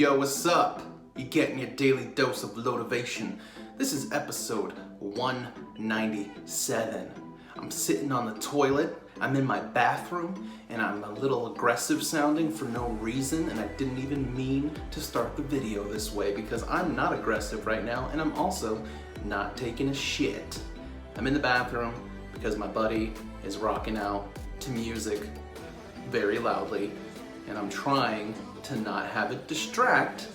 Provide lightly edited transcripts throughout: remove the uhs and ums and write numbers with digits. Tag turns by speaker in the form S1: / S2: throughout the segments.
S1: Yo, what's up? You're getting your daily dose of LoweTivation. This is episode 197. I'm sitting on the toilet, I'm in my bathroom, and I'm a little aggressive sounding for no reason, and I didn't even mean to start the video this way because I'm not aggressive right now, and I'm also not taking a shit. I'm in the bathroom because my buddy is rocking out to music very loudly, and I'm trying to not have it distract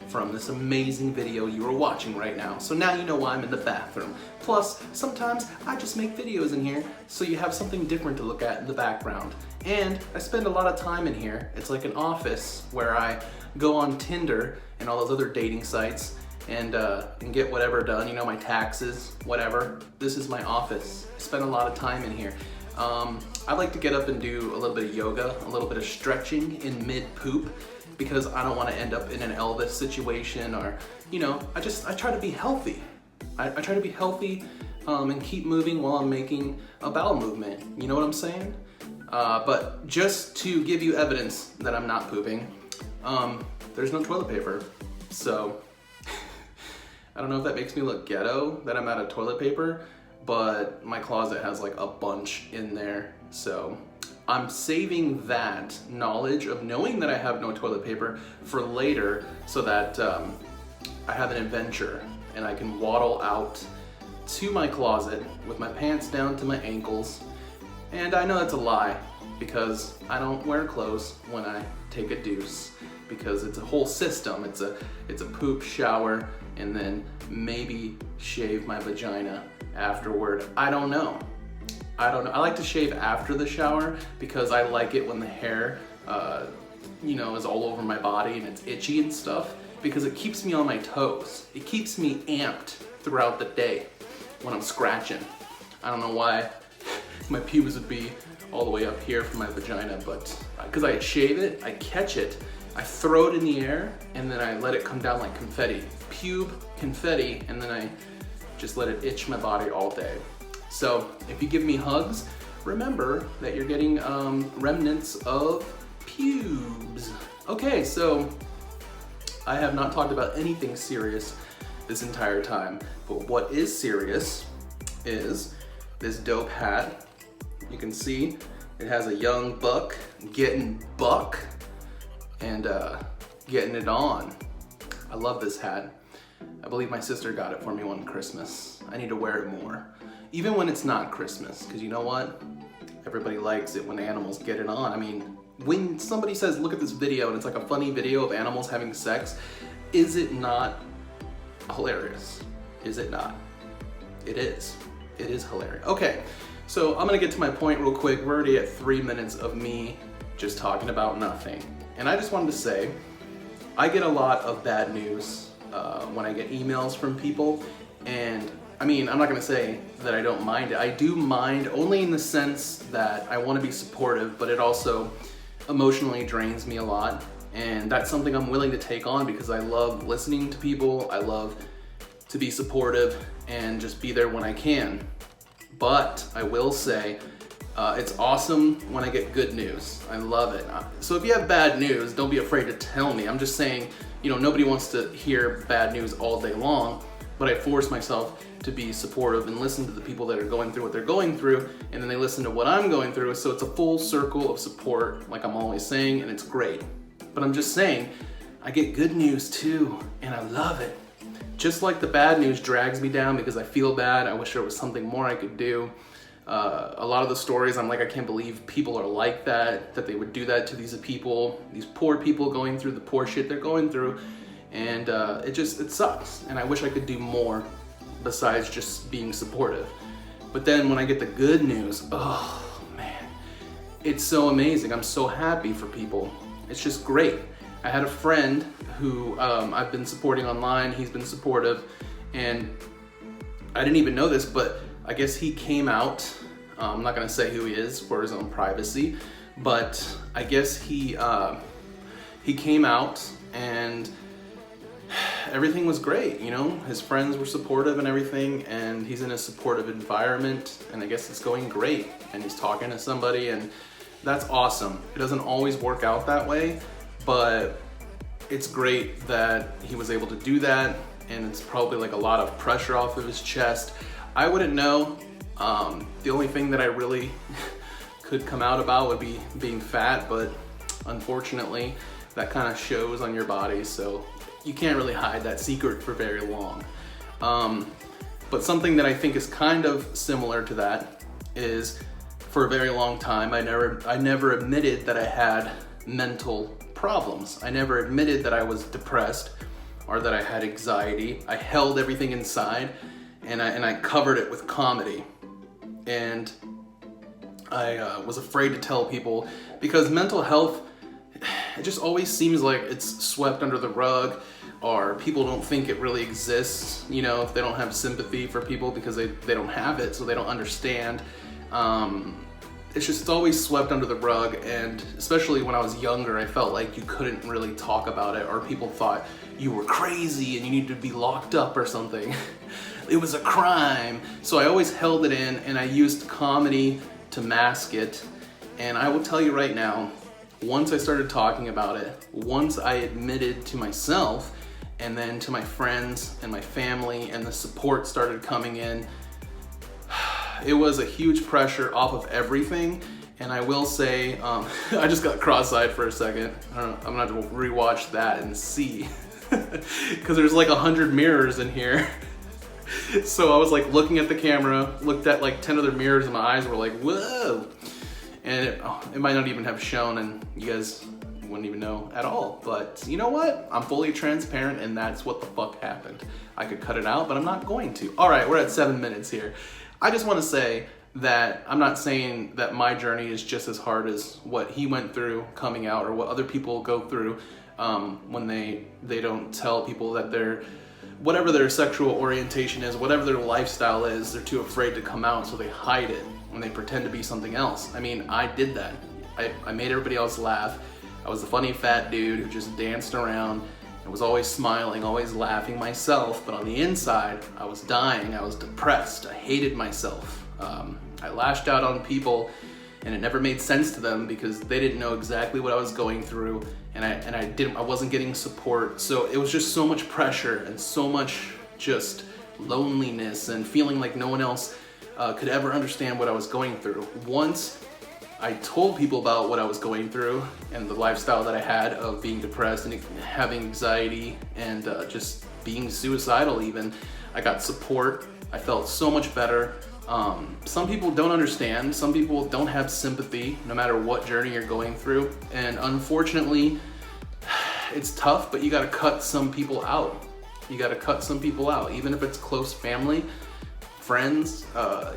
S1: from this amazing video you are watching right now. So now you know why I'm in the bathroom. Plus, sometimes I just make videos in here so you have something different to look at in the background. And I spend a lot of time in here. It's like an office where I go on Tinder and all those other dating sites and get whatever done, you know, my taxes, whatever. This is my office. I spend a lot of time in here. I like to get up and do a little bit of yoga, a little bit of stretching in mid-poop because I don't want to end up in an Elvis situation or, you know, I try to be healthy. I try to be healthy and keep moving while I'm making a bowel movement. You know what I'm saying? But just to give you evidence that I'm not pooping, there's no toilet paper. So I don't know if that makes me look ghetto that I'm out of toilet paper, but my closet has like a bunch in there. So I'm saving that knowledge of knowing that I have no toilet paper for later so that I have an adventure and I can waddle out to my closet with my pants down to my ankles. And I know that's a lie because I don't wear clothes when I take a deuce because it's a whole system. It's a poop, shower, and then maybe shave my vagina afterward. I don't know. I like to shave after the shower because I like it when the hair, you know, is all over my body and it's itchy and stuff because it keeps me on my toes. It keeps me amped throughout the day when I'm scratching. I don't know why my pubes would be all the way up here from my vagina, but because I shave it, I catch it, I throw it in the air, and then I let it come down like confetti. Pube confetti, and then I just let it itch my body all day. So if you give me hugs, remember that you're getting remnants of pubes. Okay, so I have not talked about anything serious this entire time, but what is serious is this dope hat. You can see it has a young buck getting buck and getting it on. I love this hat. I believe my sister got it for me one Christmas. I need to wear it more. Even when it's not Christmas, because you know what? Everybody likes it when animals get it on. I mean, when somebody says, look at this video, and it's like a funny video of animals having sex, is it not hilarious? Is it not? It is. It is hilarious. Okay, so I'm gonna get to my point real quick. We're already at 3 minutes of me just talking about nothing. And I just wanted to say, I get a lot of bad news when I get emails from people, and I mean, I'm not gonna say that I don't mind it. I do mind only in the sense that I wanna be supportive, but it also emotionally drains me a lot. And that's something I'm willing to take on because I love listening to people. I love to be supportive and just be there when I can. But I will say, it's awesome when I get good news. I love it. So if you have bad news, don't be afraid to tell me. I'm just saying, you know, nobody wants to hear bad news all day long, but I force myself to be supportive and listen to the people that are going through what they're going through, and then they listen to what I'm going through, so it's a full circle of support, like I'm always saying, and it's great. But I'm just saying, I get good news too, and I love it. Just like the bad news drags me down because I feel bad, I wish there was something more I could do. A lot of the stories, I'm like, I can't believe people are like that they would do that to these people, these poor people going through the poor shit they're going through. And it sucks. And I wish I could do more besides just being supportive. But then when I get the good news, oh man, it's so amazing. I'm so happy for people. It's just great. I had a friend who I've been supporting online. He's been supportive, and I didn't even know this, but I guess he came out. I'm not gonna say who he is for his own privacy, but I guess he came out and everything was great, you know? His friends were supportive and everything, and he's in a supportive environment, and I guess it's going great, and he's talking to somebody, and that's awesome. It doesn't always work out that way, but it's great that he was able to do that, and it's probably like a lot of pressure off of his chest. I wouldn't know. The only thing that I really could come out about would be being fat, but unfortunately that kind of shows on your body, so you can't really hide that secret for very long. But something that I think is kind of similar to that is, for a very long time, I never admitted that I had mental problems. I never admitted that I was depressed or that I had anxiety. I held everything inside, and I covered it with comedy. And I was afraid to tell people, because mental health, it just always seems like it's swept under the rug, or people don't think it really exists, you know, if they don't have sympathy for people because they don't have it, so they don't understand. It's always swept under the rug, and especially when I was younger, I felt like you couldn't really talk about it, or people thought you were crazy and you needed to be locked up or something. It was a crime. So I always held it in, and I used comedy to mask it. And I will tell you right now, once I started talking about it, once I admitted to myself, and then to my friends and my family, and the support started coming in, it was a huge pressure off of everything. And I will say, I just got cross-eyed for a second. I don't know, I'm gonna have to rewatch that and see, because there's like 100 mirrors in here. So I was like looking at the camera, looked at like 10 other mirrors, and my eyes were like, whoa. And it might not even have shown, and you guys wouldn't even know at all. But you know what? I'm fully transparent, and that's what the fuck happened. I could cut it out, but I'm not going to. All right, we're at 7 minutes here. I just want to say that I'm not saying that my journey is just as hard as what he went through coming out, or what other people go through when they don't tell people that they're, whatever their sexual orientation is, whatever their lifestyle is, they're too afraid to come out, so they hide it and they pretend to be something else. I mean, I did that. I made everybody else laugh. I was the funny fat dude who just danced around and was always smiling, always laughing myself, but on the inside, I was dying, I was depressed, I hated myself. I lashed out on people, and it never made sense to them because they didn't know exactly what I was going through, and I wasn't getting support. So it was just so much pressure and so much just loneliness and feeling like no one else could ever understand what I was going through. Once I told people about what I was going through and the lifestyle that I had of being depressed and having anxiety and just being suicidal even, I got support. I felt so much better. Some people don't understand. Some people don't have sympathy no matter what journey you're going through. And unfortunately, it's tough, but you gotta cut some people out. You gotta cut some people out, even if it's close family, friends.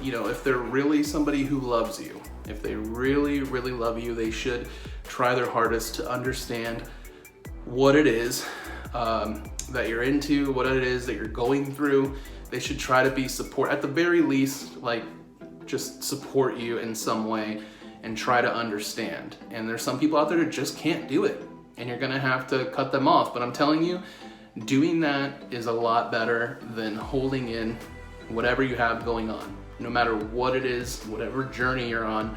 S1: You know, if they're really somebody who loves you, if they really, really love you, they should try their hardest to understand what it is that you're into, what it is that you're going through. They should try to be support, at the very least, like just support you in some way and try to understand. And there's some people out there that just can't do it, and you're gonna have to cut them off. But I'm telling you, doing that is a lot better than holding in whatever you have going on. No matter what it is, whatever journey you're on,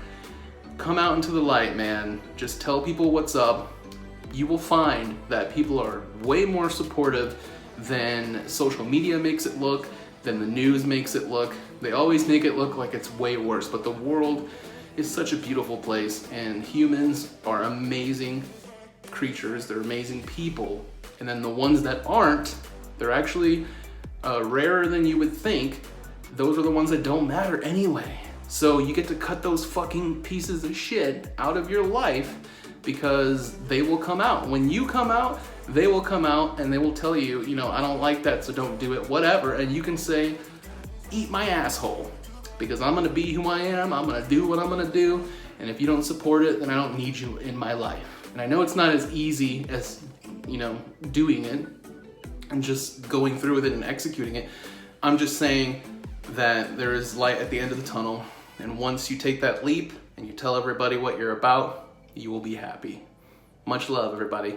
S1: come out into the light, man. Just tell people what's up. You will find that people are way more supportive than social media makes it look, than the news makes it look. They always make it look like it's way worse, but the world is such a beautiful place, and humans are amazing creatures. They're amazing people. And then the ones that aren't, they're actually rarer than you would think. Those are the ones that don't matter anyway. So you get to cut those fucking pieces of shit out of your life, because they will come out. When you come out, they will come out and they will tell you, you know, I don't like that, so don't do it, whatever. And you can say, eat my asshole, because I'm gonna be who I am, I'm gonna do what I'm gonna do, and if you don't support it, then I don't need you in my life. And I know it's not as easy as, you know, doing it and just going through with it and executing it. I'm just saying that there is light at the end of the tunnel, and once you take that leap and you tell everybody what you're about, you will be happy. Much love, everybody.